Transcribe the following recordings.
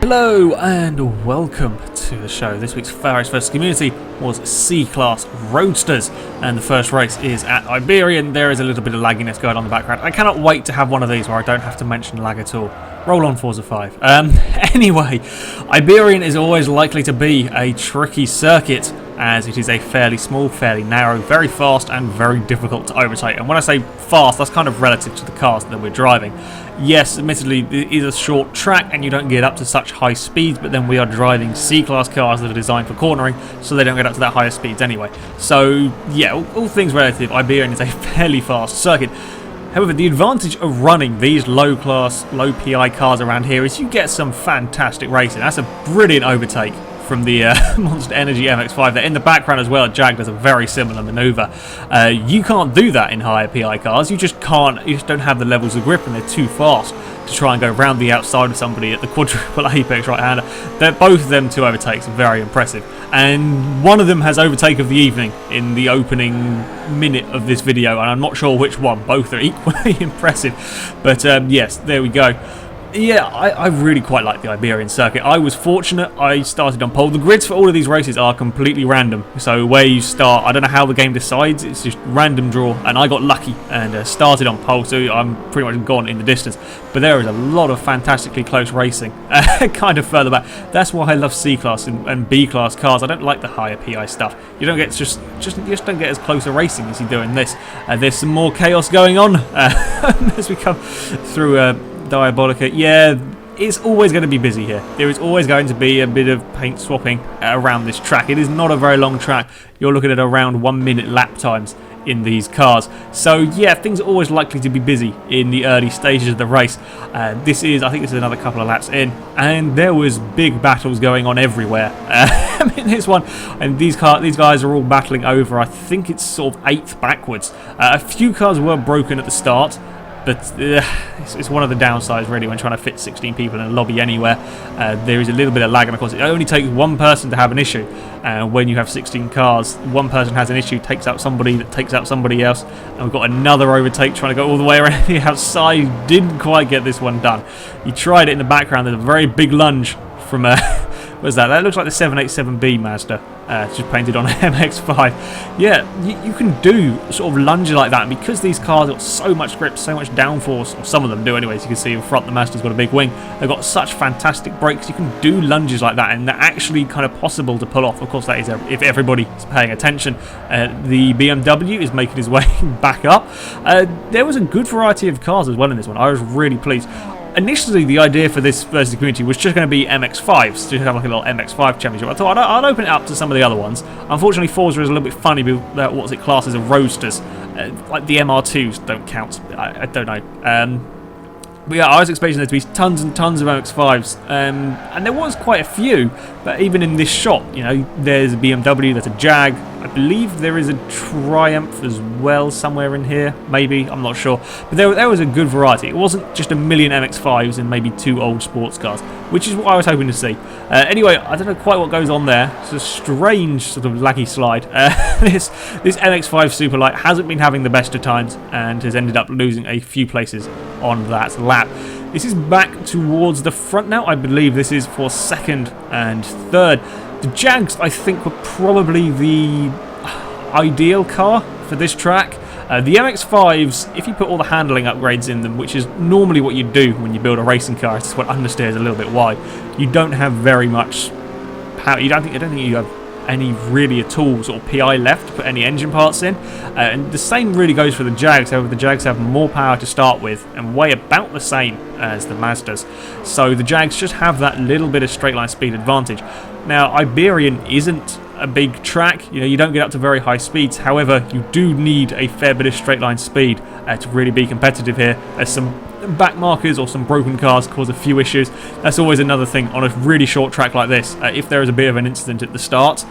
Hello and welcome to the show. This week's FailRace versus Community was C Class Roadsters, and the first race is at Iberian. There is a little bit of lagginess going on in the background. I cannot wait to have one of these where I don't have to mention lag at all. Roll on Forza 5. Anyway, Iberian is always likely to be a tricky circuit, as it is a fairly small, fairly narrow, very fast and very difficult to overtake. And when I say fast, that's kind of relative to the cars that we're driving. Yes, admittedly, it is a short track and you don't get up to such high speeds, but then we are driving C-Class cars that are designed for cornering, so they don't get up to that higher speeds anyway. So, yeah, all things relative, Iberian is a fairly fast circuit. However, the advantage of running these low-class, low-PI cars around here is you get some fantastic racing. That's a brilliant overtake from the Monster Energy MX-5 there. In the background as well, Jag does a very similar manoeuvre. You can't do that in higher PI cars. You just can't. You just don't have the levels of grip, and they're too fast to try and go around the outside of somebody at the quadruple apex right-hander. Both of them two overtakes are very impressive, and one of them has overtake of the evening in the opening minute of this video, and I'm not sure which one. Both are equally impressive, but yes, there we go. Yeah, I really quite like the Iberian circuit. I was fortunate, I started on pole. The grids for all of these races are completely random, so where you start, I don't know how the game decides, it's just random draw, and I got lucky and started on pole, so I'm pretty much gone in the distance. But there is a lot of fantastically close racing, kind of further back. That's why I love C-Class and B-Class cars. I don't like the higher PI stuff. You don't get you just don't get as close a racing as you do in this. There's some more chaos going on as we come through Diabolica. Yeah, it's always going to be busy here. There is always going to be a bit of paint swapping around this track. It is not a very long track. You're looking at around 1 minute lap times in these cars. So yeah, things are always likely to be busy in the early stages of the race. I think this is another couple of laps in, and there was big battles going on everywhere. I mean, this one, and these guys are all battling over, I think it's sort of 8th backwards. A few cars were broken at the start, but it's one of the downsides really when trying to fit 16 people in a lobby anywhere. There is a little bit of lag, and of course it only takes one person to have an issue. When you have 16 cars, one person has an issue, takes out somebody that takes out somebody else, and we've got another overtake trying to go all the way around the outside. Didn't quite get this one done. He tried it in the background. There's a very big lunge from what's that? That looks like the 787B Mazda, just painted on MX-5. Yeah, you can do sort of lunges like that, and because these cars got so much grip, so much downforce, or some of them do anyways, you can see in front the Mazda's got a big wing, they've got such fantastic brakes, you can do lunges like that, and they're actually kind of possible to pull off. Of course, that is if everybody is paying attention. The BMW is making his way back up. There was a good variety of cars as well in this one. I was really pleased. Initially, the idea for this versus the community was just going to be MX-5s, to have like a little MX-5 championship. I thought I'd open it up to some of the other ones. Unfortunately, Forza is a little bit funny with what's it classed as a roadsters. Like the MR2s don't count. I don't know. But yeah, I was expecting there to be tons and tons of MX-5s, and there was quite a few. But even in this shot, you know, there's a BMW, there's a Jag. I believe there is a Triumph as well somewhere in here, maybe, I'm not sure. But there was a good variety. It wasn't just a million MX-5s and maybe 2 old sports cars, which is what I was hoping to see. Anyway, I don't know quite what goes on there. It's a strange sort of laggy slide. This MX-5 Superlight hasn't been having the best of times and has ended up losing a few places on that lap. This is back towards the front now. I believe this is for 2nd and 3rd. The Jags, I think, were probably the ideal car for this track. The MX-5s, if you put all the handling upgrades in them, which is normally what you do when you build a racing car, it's just what understeer is a little bit wide, you don't have very much power. I don't think you have any really at all sort of PI left to put any engine parts in. And the same really goes for the Jags. However, the Jags have more power to start with and weigh about the same as the Mazdas. So the Jags just have that little bit of straight line speed advantage. Now, Iberian isn't a big track. You know, you don't get up to very high speeds. However, you do need a fair bit of straight line speed to really be competitive here. There's some back markers or some broken cars cause a few issues. That's always another thing on a really short track like this. If there is a bit of an incident at the start,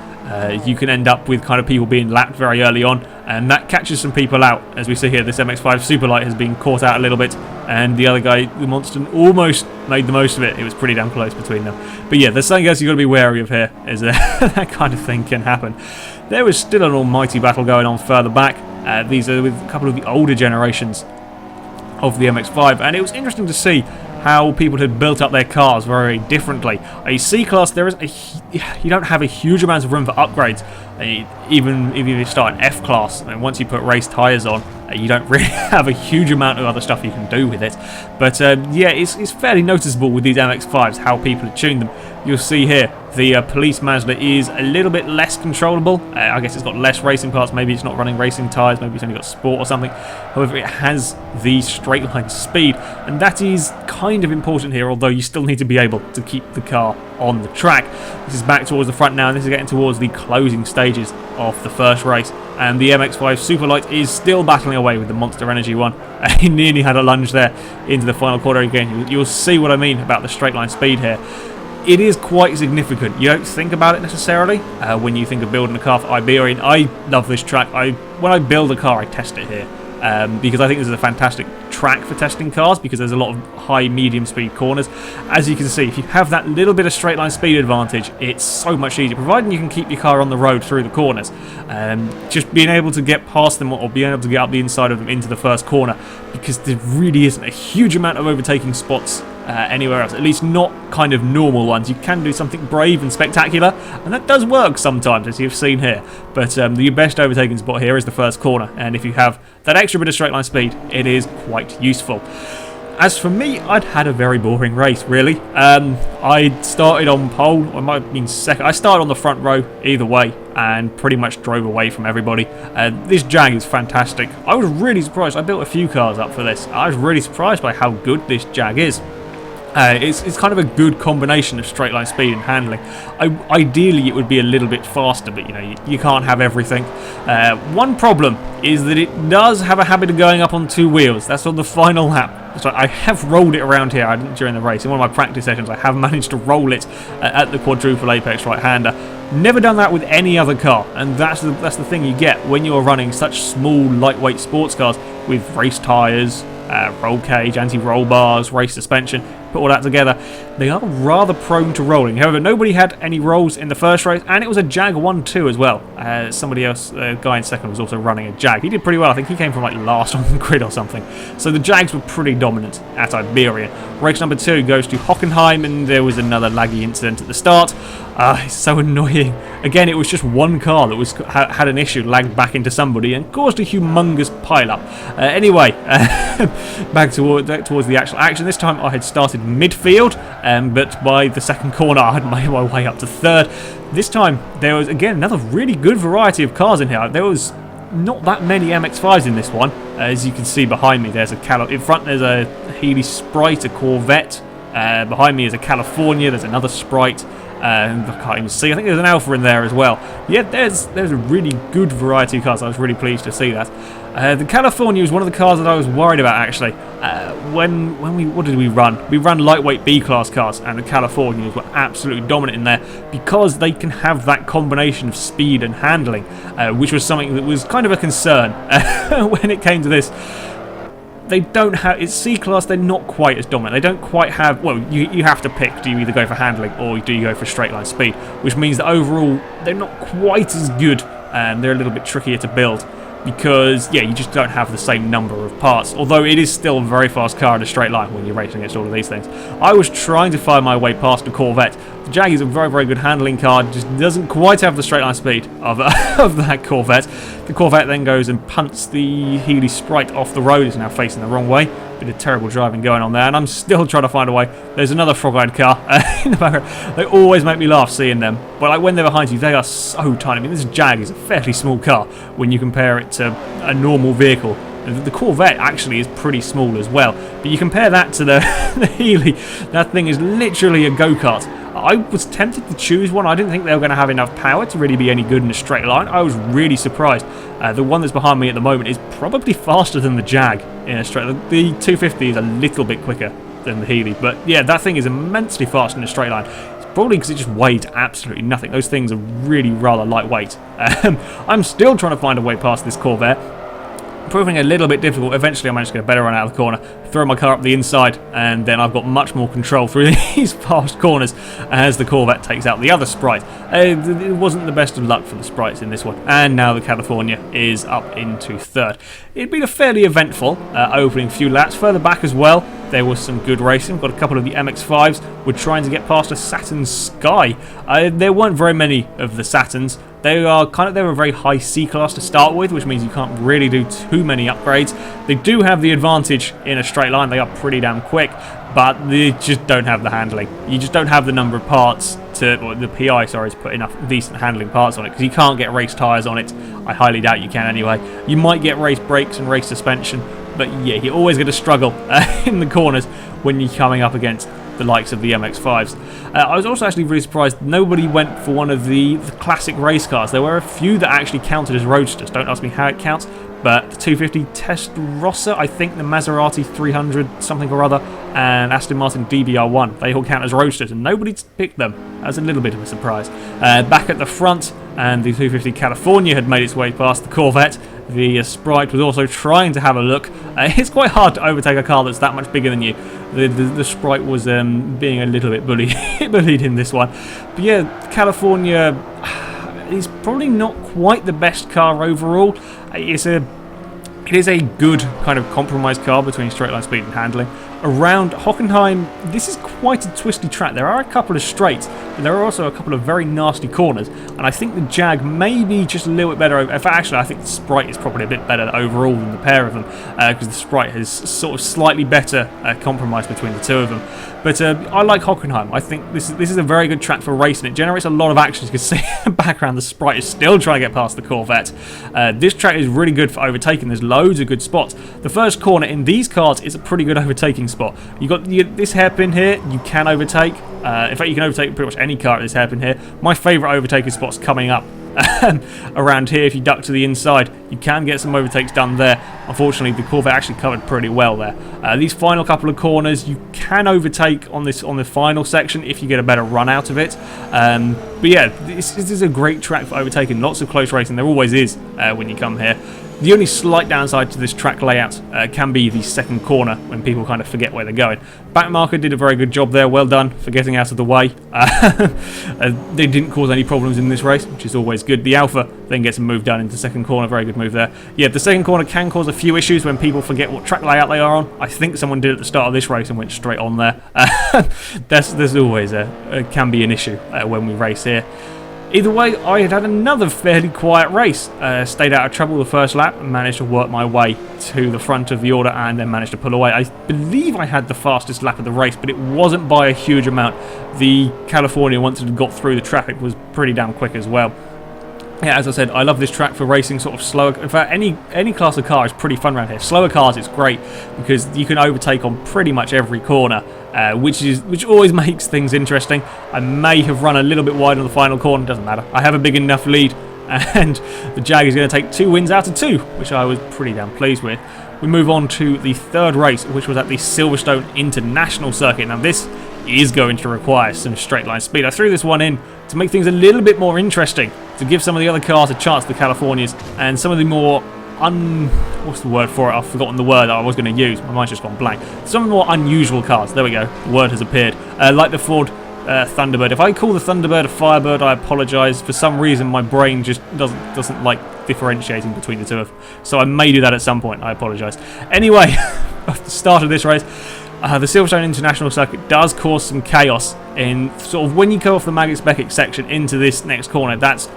you can end up with kind of people being lapped very early on, and that catches some people out. As we see here, this MX-5 Superlight has been caught out a little bit, and the other guy, the Monster, almost made the most of it. It was pretty damn close between them. But yeah, there's something else you've got to be wary of here, is that kind of thing can happen. There was still an almighty battle going on further back. These are with a couple of the older generations of the MX-5, and it was interesting to see how people had built up their cars very differently. A C-Class, you don't have a huge amount of room for upgrades. Even if you start an F-Class, and once you put race tyres on, you don't really have a huge amount of other stuff you can do with it. But yeah, it's fairly noticeable with these MX-5s how people have tuned them. You'll see here, the police Mazda is a little bit less controllable. I guess it's got less racing parts, maybe it's not running racing tyres, maybe it's only got sport or something. However, it has the straight line speed, and that is kind of important here, although you still need to be able to keep the car on the track. This is back towards the front now, and this is getting towards the closing stages of the first race. And the MX-5 Superlight is still battling away with the Monster Energy one. He nearly had a lunge there into the final corner again. You'll see what I mean about the straight line speed here. It is quite significant. You don't think about it necessarily when you think of building a car for Iberian. I love this track. When I build a car, I test it here. Because I think this is a fantastic track for testing cars, because there's a lot of high, medium speed corners. As you can see, if you have that little bit of straight line speed advantage, it's so much easier, providing you can keep your car on the road through the corners. Just being able to get past them, or being able to get up the inside of them into the first corner, because there really isn't a huge amount of overtaking spots anywhere else, at least not kind of normal ones. You can do something brave and spectacular, and that does work sometimes, as you've seen here. But the best overtaking spot here is the first corner, and if you have that extra bit of straight line speed, it is quite useful. As for me, I'd had a very boring race, really. I started on pole, or it might have been second. I started on the front row either way, and pretty much drove away from everybody. This Jag is fantastic. I was really surprised. I built a few cars up for this. I was really surprised by how good this Jag is. It's kind of a good combination of straight line speed and handling. Ideally, it would be a little bit faster, but you can't have everything. One problem is that it does have a habit of going up on two wheels. That's on the final lap. So I have rolled it around here. I didn't during the race. In one of my practice sessions, I have managed to roll it at the quadruple apex right-hander. Never done that with any other car, and that's the thing you get when you're running such small, lightweight sports cars with race tyres, roll cage, anti-roll bars, race suspension. Put all that together, they are rather prone to rolling. However, nobody had any rolls in the first race, and it was a Jag 1-2 as well. Somebody else, a guy in second, was also running a Jag. He did pretty well. I think he came from like last on the grid or something. So the Jags were pretty dominant at Iberian. Race number 2 goes to Hockenheim, and there was another laggy incident at the start. It's so annoying. Again, it was just one car that had an issue, lagged back into somebody, and caused a humongous pile-up. Anyway, back towards the actual action. This time I had started midfield, but by the second corner I had made my way up to third. This time there was again another really good variety of cars in here. There was not that many MX-5s in this one. As you can see behind me, there's in front there's a Healy Sprite, a Corvette. Behind me is a California. There's another Sprite. I can't even see. I think there's an Alpha in there as well. Yeah, there's a really good variety of cars. I was really pleased to see that. The California was one of the cars that I was worried about actually. What did we run? We ran lightweight B-class cars, and the Californias were absolutely dominant in there because they can have that combination of speed and handling, which was something that was kind of a concern when it came to this. They don't have, it's C-Class, they're not quite as dominant. They don't quite have, well, you have to pick, do you either go for handling or do you go for straight line speed, which means that overall they're not quite as good, and they're a little bit trickier to build because, yeah, you just don't have the same number of parts, although it is still a very fast car in a straight line when you're racing against all of these things. I was trying to find my way past the Corvette. The Jag is a very, very good handling car, just doesn't quite have the straight line speed of that Corvette. The Corvette then goes and punts the Healy Sprite off the road. It's now facing the wrong way. Bit of terrible driving going on there, and I'm still trying to find a way. There's another frog-eyed car in the background. They always make me laugh seeing them, but like when they're behind you, they are so tiny. I mean, this Jag is a fairly small car when you compare it to a normal vehicle. The Corvette actually is pretty small as well, but you compare that to the Healy, that thing is literally a go-kart. I was tempted to choose one. I didn't think they were going to have enough power to really be any good in a straight line. I was really surprised. The one that's behind me at the moment is probably faster than the Jag in a straight line. The 250 is a little bit quicker than the Healy, but yeah, that thing is immensely fast in a straight line. It's probably because it just weighs absolutely nothing. Those things are really rather lightweight. I'm still trying to find a way past this Corvette. Proving a little bit difficult. Eventually I managed to get a better run out of the corner. throw my car up the inside, and then I've got much more control through these fast corners as the Corvette takes out the other Sprite. It wasn't the best of luck for the Sprites in this one, and now the California is up into third. It'd been a fairly eventful opening few laps. Further back as well, there was some good racing. Got a couple of the MX-5s were trying to get past a Saturn Sky. There weren't very many of the Saturns. They were a very high C class to start with, which means you can't really do too many upgrades. They do have the advantage in a straight line. They are pretty damn quick, but they just don't have the handling. You just don't have the number of parts or the PI, sorry, to put enough decent handling parts on it, because you can't get race tyres on it. I highly doubt you can anyway. You might get race brakes and race suspension, but yeah, you're always going to struggle in the corners when you're coming up against the likes of the MX-5s. I was also actually really surprised nobody went for one of the classic race cars. There were a few that actually counted as roadsters. Don't ask me how it counts, but the 250 Testarossa, I think the Maserati 300 something or other, and Aston Martin DBR1, they all count as roadsters, and nobody picked them. That was a little bit of a surprise. Back at the front, and the 250 California had made its way past the Corvette. The Sprite was also trying to have a look. It's quite hard to overtake a car that's that much bigger than you. The Sprite was being a little bit bullied in this one. But yeah, California is probably not quite the best car overall. It is a good kind of compromise car between straight line speed and handling. Around Hockenheim, this is quite a twisty track. There are a couple of straights, but there are also a couple of very nasty corners, and I think the Jag may be just a little bit better. In fact, actually, I think the Sprite is probably a bit better overall than the pair of them, because the Sprite has sort of slightly better compromise between the two of them. But I like Hockenheim. I think this is a very good track for racing. It generates a lot of action. You can see in the background the Sprite is still trying to get past the Corvette. This track is really good for overtaking. There's loads of good spots. The first corner in these cars is a pretty good overtaking spot. You got this hairpin here. You can overtake. In fact, you can overtake pretty much any car at this hairpin here. My favourite overtaking spot's coming up around here. If you duck to the inside, you can get some overtakes done there. Unfortunately, the Corvette actually covered pretty well there. These final couple of corners, you can overtake on the final section if you get a better run out of it. But yeah, this is a great track for overtaking. Lots of close racing. There always is when you come here. The only slight downside to this track layout can be the second corner, when people kind of forget where they're going. Backmarker did a very good job there, well done for getting out of the way. They didn't cause any problems in this race, which is always good. The Alpha then gets moved down into second corner, very good move there. Yeah, the second corner can cause a few issues when people forget what track layout they are on. I think someone did at the start of this race and went straight on there. There's always can be an issue when we race here. Either way, I had another fairly quiet race. Stayed out of trouble the first lap and managed to work my way to the front of the order, and then managed to pull away. I believe I had the fastest lap of the race, but it wasn't by a huge amount. The California, once it had got through the traffic, was pretty damn quick as well. Yeah, as I said, I love this track for racing sort of slower. In fact, any class of car is pretty fun around here. Slower cars, it's great because you can overtake on pretty much every corner, which always makes things interesting. I may have run a little bit wide on the final corner, doesn't matter. I have a big enough lead, and the Jag is going to take 2 wins out of 2, which I was pretty damn pleased with. We move on to the third race, which was at the Silverstone International Circuit. Now this is going to require some straight line speed. I threw this one in to make things a little bit more interesting, to give some of the other cars a chance, the Californias, and some of the more what's the word for it? I've forgotten the word that I was going to use. My mind's just gone blank. Some of the more unusual cars. There we go. The word has appeared. Like the Ford Thunderbird. If I call the Thunderbird a Firebird, I apologise. For some reason, my brain just doesn't like differentiating between the two of them. So I may do that at some point. I apologise. Anyway, at the start of this race, the Silverstone International Circuit does cause some chaos in sort of when you go off the Maggots-Beckett section into this next corner. That's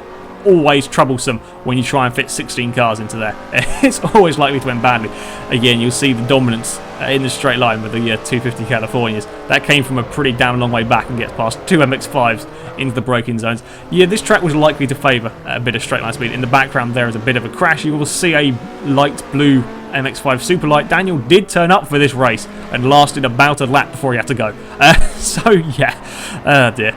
always troublesome when you try and fit 16 cars into there. It's always likely to end badly. Again, you'll see the dominance in the straight line with the 250 Californias. That came from a pretty damn long way back and gets past 2 MX-5s into the braking zones. Yeah, this track was likely to favour a bit of straight line speed. In the background there is a bit of a crash. You will see a light blue MX-5 Superlight. Daniel did turn up for this race and lasted about a lap before he had to go. So yeah, dear.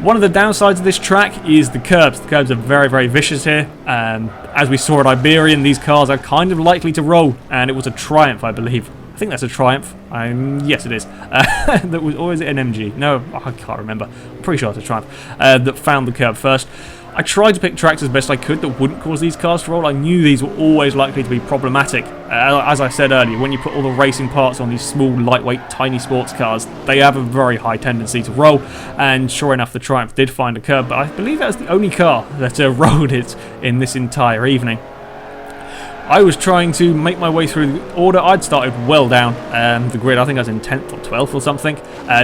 One of the downsides of this track is the curbs. The curbs are very, very vicious here. As we saw at Iberian, these cars are kind of likely to roll, and it was a Triumph, I believe. I think that's a Triumph. Yes, it is. That was, or is it an MG? No, I can't remember. I'm pretty sure it's a Triumph that found the curb first. I tried to pick tracks as best I could that wouldn't cause these cars to roll. I knew these were always likely to be problematic. As I said earlier, when you put all the racing parts on these small, lightweight, tiny sports cars, they have a very high tendency to roll, and sure enough, the Triumph did find a curb, but I believe that was the only car that rolled it in this entire evening. I was trying to make my way through the order. I'd started well down the grid. I think I was in 10th or 12th or something.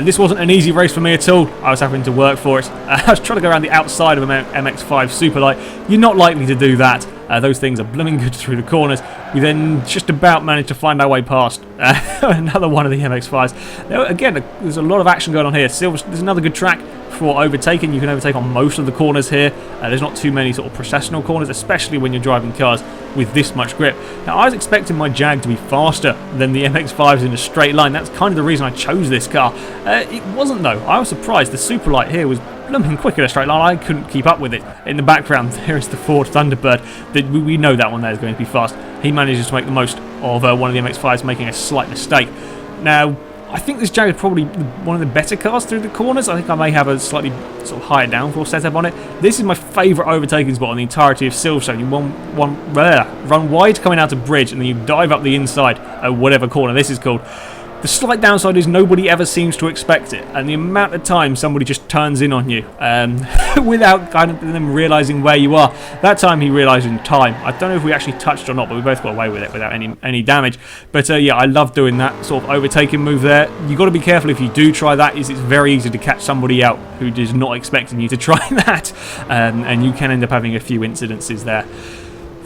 This wasn't an easy race for me at all. I was having to work for it. I was trying to go around the outside of an MX-5 Superlight. You're not likely to do that. Those things are blooming good through the corners. We then just about managed to find our way past another one of the MX-5s. Now, again, there's a lot of action going on here. There's another good track for overtaking. You can overtake on most of the corners here. There's not too many sort of processional corners, especially when you're driving cars with this much grip. Now, I was expecting my Jag to be faster than the MX-5s in a straight line. That's kind of the reason I chose this car. It wasn't, though. I was surprised. The Superlight here was blooming quick in a straight line. I couldn't keep up with it. In the background, there is the Ford Thunderbird. We know that one there is going to be fast. He manages to make the most of one of the MX-5s making a slight mistake. Now, I think this Jag is probably one of the better cars through the corners. I think I may have a slightly sort of higher downforce setup on it. This is my favourite overtaking spot on the entirety of Silverstone. You run wide coming out of bridge, and then you dive up the inside of whatever corner this is called. The slight downside is nobody ever seems to expect it, and the amount of time somebody just turns in on you without kind of them realising where you are. That time he realised in time. I don't know if we actually touched or not, but we both got away with it without any damage. But yeah, I love doing that sort of overtaking move there. You've got to be careful if you do try that, it's very easy to catch somebody out who is not expecting you to try that, and you can end up having a few incidences there.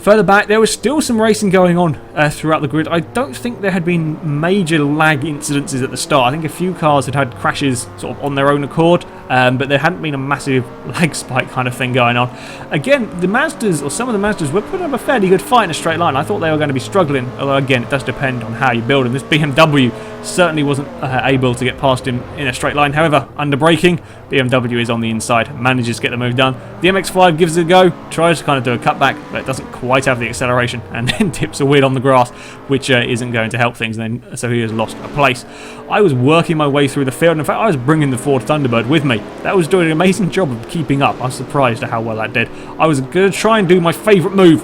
Further back, there was still some racing going on throughout the grid. I don't think there had been major lag incidences at the start. I think a few cars had had crashes sort of on their own accord, but there hadn't been a massive lag spike kind of thing going on. Again, the Mazdas, or some of the Mazdas, were putting up a fairly good fight in a straight line. I thought they were going to be struggling, although again, it does depend on how you build them. This BMW certainly wasn't able to get past him in a straight line. However, under braking, BMW is on the inside, manages to get the move done. The MX-5 gives it a go, tries to kind of do a cutback, but it doesn't quite have the acceleration, and then tips a wheel on the grass, which isn't going to help things, then so he has lost a place. I was working my way through the field, and in fact I was bringing the Ford Thunderbird with me. That was doing an amazing job of keeping up. I was surprised at how well that did. I was going to try and do my favourite move.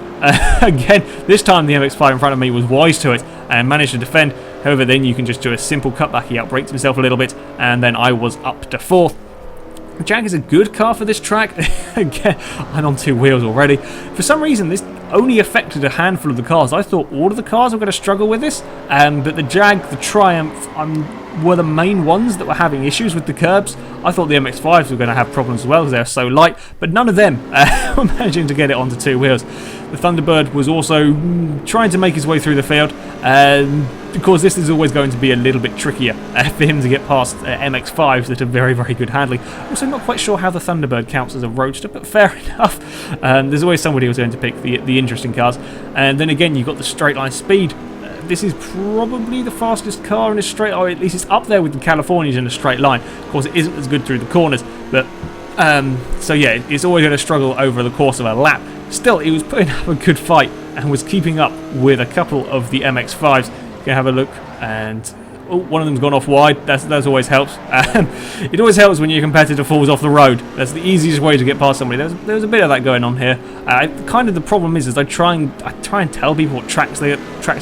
Again, this time the MX-5 in front of me was wise to it and managed to defend. However, then you can just do a simple cutback. He outbraked himself a little bit, and then I was up to 4th. The Jag is a good car for this track. Again, I'm on 2 wheels already. For some reason, this only affected a handful of the cars. I thought all of the cars were going to struggle with this, but the Jag, the Triumph, were the main ones that were having issues with the curbs. I thought the MX-5s were going to have problems as well because they're so light, but none of them were managing to get it onto 2 wheels. The Thunderbird was also trying to make his way through the field. Of course, this is always going to be a little bit trickier for him to get past MX-5s that are very, very good handling. Also, not quite sure how the Thunderbird counts as a roadster, but fair enough. There's always somebody who's going to pick the interesting cars. And then again, you've got the straight line speed. This is probably the fastest car in a straight, or at least it's up there with the Californias in a straight line. Of course, it isn't as good through the corners, but so yeah, it's always going to struggle over the course of a lap. Still, he was putting up a good fight and was keeping up with a couple of the MX-5s. You can have a look, and one of them's gone off wide. That always helps. It always helps when your competitor falls off the road. That's the easiest way to get past somebody. There's a bit of that going on here. Kind of the problem is I try and tell people what tracks are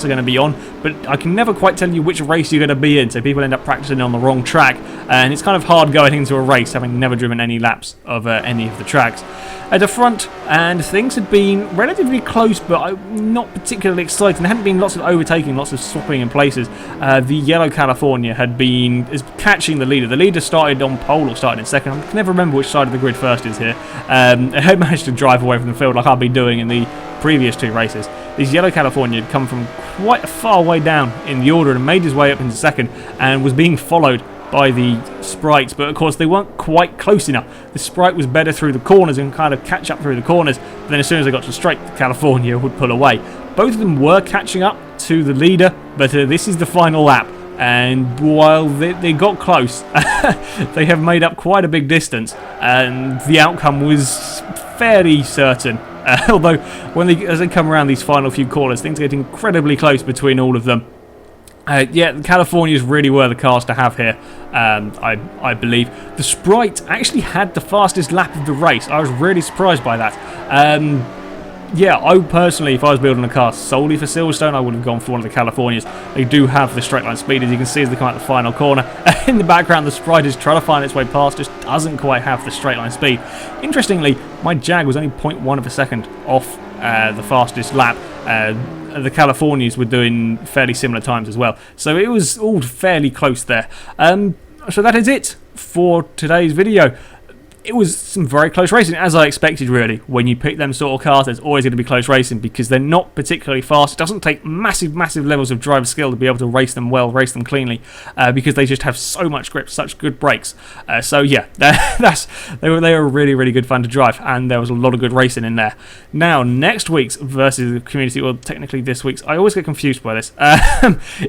going to be on, but I can never quite tell you which race you're going to be in. So people end up practicing on the wrong track, and it's kind of hard going into a race having never driven any laps of any of the tracks. At the front, and things had been relatively close, but not particularly exciting. There hadn't been lots of overtaking, lots of swapping in places. The yellow California is catching the leader. The leader started on pole or started in second. I can never remember which side of the grid first is here. I had managed to drive away from the field like I've been doing in the previous 2 races. This yellow California had come from quite a far way down in the order and made his way up into second, and was being followed by the Sprites, but of course they weren't quite close enough. The Sprite was better through the corners and kind of catch up through the corners, but then as soon as they got to the straight, the California would pull away. Both of them were catching up to the leader, but this is the final lap, and while they got close, they have made up quite a big distance, and the outcome was fairly certain. Although, as they come around these final few corners, things get incredibly close between all of them. Yeah, the Californias really were the cars to have here, I believe. The Sprite actually had the fastest lap of the race. I was really surprised by that. Yeah, I personally, if I was building a car solely for Silverstone, I would have gone for one of the Californias. They do have the straight line speed, as you can see as they come out the final corner. In the background, the Sprite is trying to find its way past, just doesn't quite have the straight line speed. Interestingly, my Jag was only 0.1 of a second off the fastest lap. The Californias were doing fairly similar times as well, so it was all fairly close there. So that is it for today's video. It was some very close racing, as I expected really. When you pick them sort of cars, there's always going to be close racing because they're not particularly fast. It doesn't take massive levels of driver skill to be able to race them well, race them cleanly, because they just have so much grip, such good brakes. So yeah, they were really good fun to drive, and there was a lot of good racing in there. Now, next week's versus the community, or technically this week's, I always get confused by this,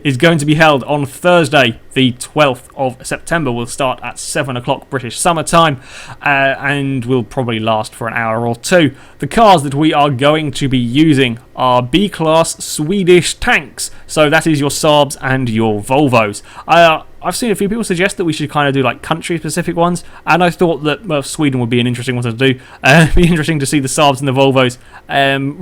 is going to be held on Thursday, the 12th of September. We'll start at 7 o'clock British summer time. And will probably last for an hour or two. The cars that we are going to be using are B-Class Swedish tanks. So that is your Saabs and your Volvos. I've seen a few people suggest that we should kind of do like country-specific ones, and I thought that, well, Sweden would be an interesting one to do. It'd be interesting to see the Saabs and the Volvos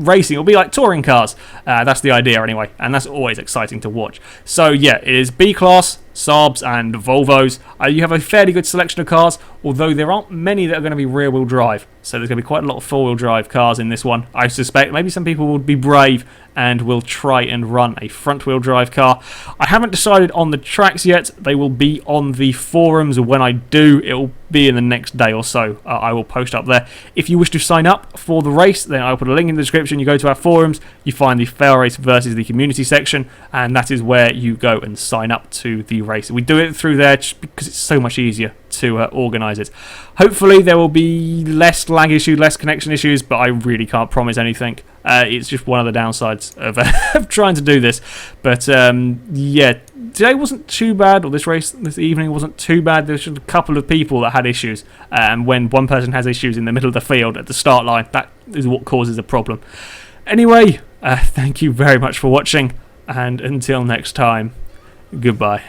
racing. It'll be like touring cars. That's the idea anyway, and that's always exciting to watch. So yeah, it is B-Class, Saabs and Volvos. You have a fairly good selection of cars, although there aren't many that are going to be rear-wheel drive. So there's going to be quite a lot of four-wheel drive cars in this one, I suspect. Maybe some people would be brave and will try and run a front-wheel drive car. I haven't decided on the tracks yet. They will be on the forums. When I do, it will be in the next day or so. I will post up there. If you wish to sign up for the race, then I'll put a link in the description. You go to our forums, you find the FailRace versus the community section, and that is where you go and sign up to the race. We do it through there just because it's so much easier to organise it. Hopefully there will be less lag issues, less connection issues, but I really can't promise anything. It's just one of the downsides of, of trying to do this. But yeah, today wasn't too bad, or this evening wasn't too bad. There's just a couple of people that had issues, and when one person has issues in the middle of the field at the start line, that is what causes a problem. Anyway, thank you very much for watching, and until next time, goodbye.